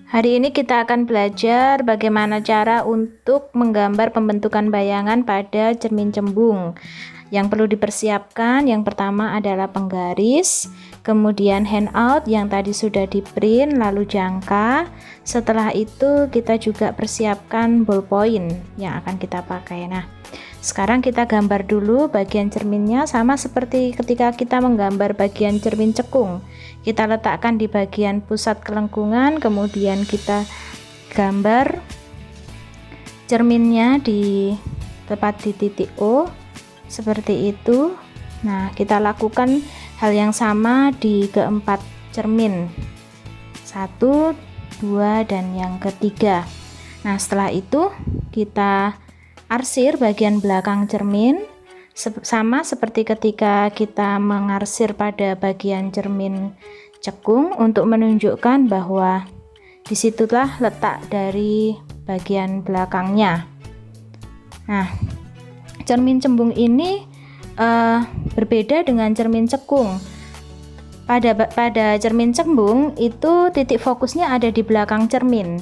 Hari ini kita akan belajar bagaimana cara untuk menggambar pembentukan bayangan pada cermin cembung. Yang perlu dipersiapkan, yang pertama adalah penggaris, kemudian handout yang tadi sudah di print, lalu jangka. Setelah itu kita juga persiapkan ballpoint yang akan kita pakai. Nah, sekarang kita gambar dulu bagian cerminnya, sama seperti ketika kita menggambar bagian cermin cekung. Kita letakkan di bagian pusat kelengkungan, kemudian kita gambar cerminnya di tepat di titik O seperti itu. Nah, kita lakukan hal yang sama di keempat cermin, 1, 2, dan yang ketiga. Nah, setelah itu kita arsir bagian belakang cermin sama seperti ketika kita mengarsir pada bagian cermin cekung untuk menunjukkan bahwa disitulah letak dari bagian belakangnya. Nah, cermin cembung ini berbeda dengan cermin cekung. Pada cermin cembung itu titik fokusnya ada di belakang cermin,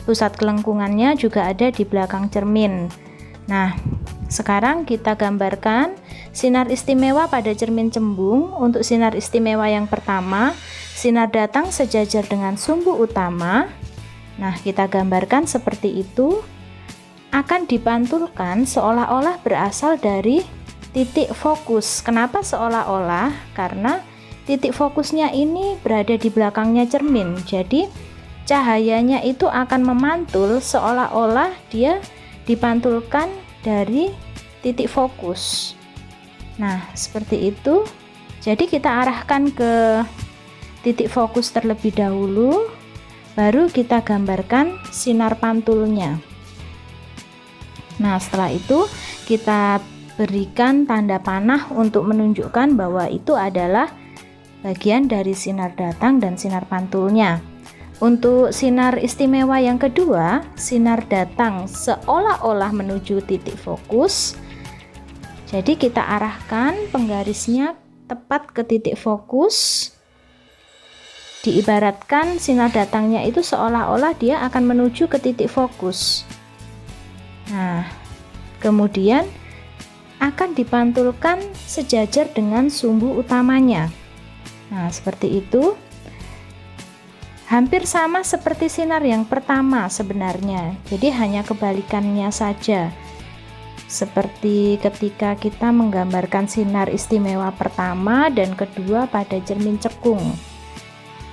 pusat kelengkungannya juga ada di belakang cermin. Nah, sekarang kita gambarkan sinar istimewa pada cermin cembung. Untuk sinar istimewa yang pertama, sinar datang sejajar dengan sumbu utama. Nah, kita gambarkan seperti itu, akan dipantulkan seolah-olah berasal dari titik fokus. Kenapa seolah-olah? Karena titik fokusnya ini berada di belakangnya cermin, jadi cahayanya itu akan memantul seolah-olah dia dipantulkan dari titik fokus. Nah, seperti itu. Jadi kita arahkan ke titik fokus terlebih dahulu, baru kita gambarkan sinar pantulnya. Nah, setelah itu kita berikan tanda panah untuk menunjukkan bahwa itu adalah bagian dari sinar datang dan sinar pantulnya. Untuk sinar istimewa yang kedua, sinar datang seolah-olah menuju titik fokus. Jadi kita arahkan penggarisnya tepat ke titik fokus. Diibaratkan sinar datangnya itu seolah-olah dia akan menuju ke titik fokus. Nah, kemudian akan dipantulkan sejajar dengan sumbu utamanya. Nah, seperti itu. Hampir sama seperti sinar yang pertama sebenarnya, jadi hanya kebalikannya saja. Seperti ketika kita menggambarkan sinar istimewa pertama dan kedua pada cermin cekung.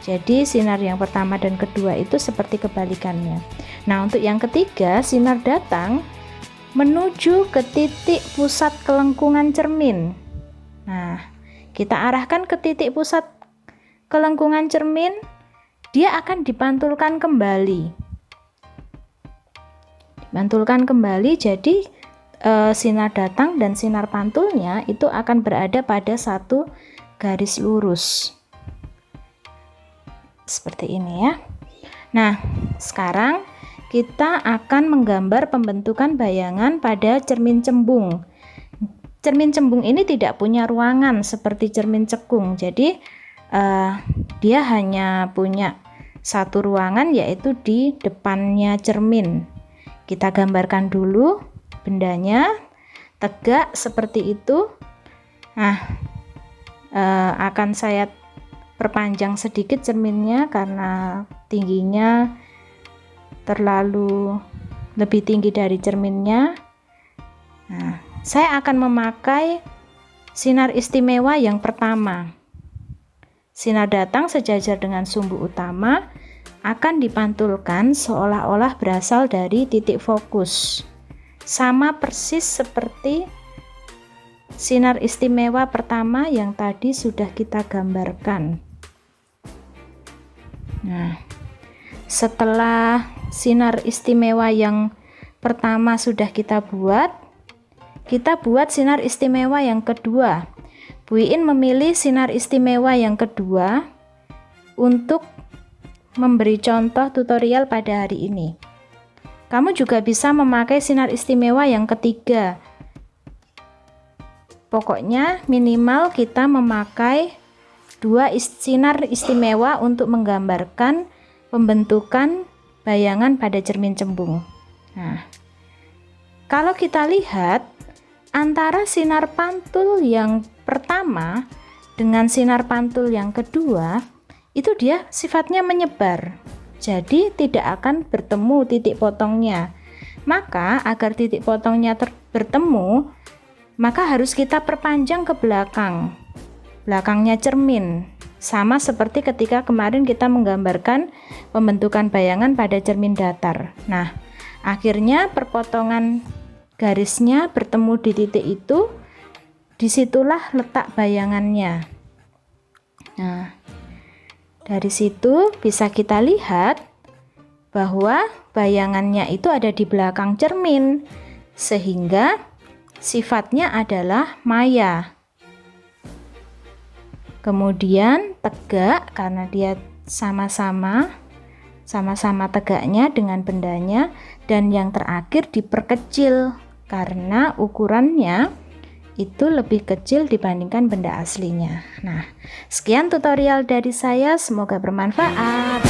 Jadi sinar yang pertama dan kedua itu seperti kebalikannya. Nah, untuk yang ketiga, sinar datang menuju ke titik pusat kelengkungan cermin. Nah, kita arahkan ke titik pusat kelengkungan cermin, dia akan dipantulkan kembali. Jadi sinar datang dan sinar pantulnya itu akan berada pada satu garis lurus. Seperti ini ya. Nah, sekarang kita akan menggambar pembentukan bayangan pada cermin cembung. Cermin cembung ini tidak punya ruangan seperti cermin cekung. Jadi dia hanya punya satu ruangan, yaitu di depannya cermin. Kita gambarkan dulu bendanya tegak seperti itu. Nah, akan saya perpanjang sedikit cerminnya karena tingginya terlalu lebih tinggi dari cerminnya. Nah, saya akan memakai sinar istimewa yang pertama. Sinar datang sejajar dengan sumbu utama, akan dipantulkan seolah-olah berasal dari titik fokus. Sama persis seperti sinar istimewa pertama yang tadi sudah kita gambarkan. Nah, setelah sinar istimewa yang pertama sudah kita buat sinar istimewa yang kedua. Bu Iin memilih sinar istimewa yang kedua untuk memberi contoh tutorial pada hari ini. Kamu juga bisa memakai sinar istimewa yang ketiga. Pokoknya minimal kita memakai dua sinar istimewa untuk menggambarkan pembentukan bayangan pada cermin cembung. Nah, kalau kita lihat antara sinar pantul yang pertama dengan sinar pantul yang kedua, itu dia sifatnya menyebar. Jadi tidak akan bertemu titik potongnya. Maka agar titik potongnya bertemu, maka harus kita perpanjang ke belakangnya cermin. Sama seperti ketika kemarin kita menggambarkan pembentukan bayangan pada cermin datar. Nah, akhirnya perpotongan garisnya bertemu di titik itu, disitulah letak bayangannya. Nah, dari situ bisa kita lihat bahwa bayangannya itu ada di belakang cermin, sehingga sifatnya adalah maya. Kemudian tegak karena dia sama-sama tegaknya dengan bendanya, dan yang terakhir diperkecil karena ukurannya itu lebih kecil dibandingkan benda aslinya. Nah, sekian tutorial dari saya, semoga bermanfaat.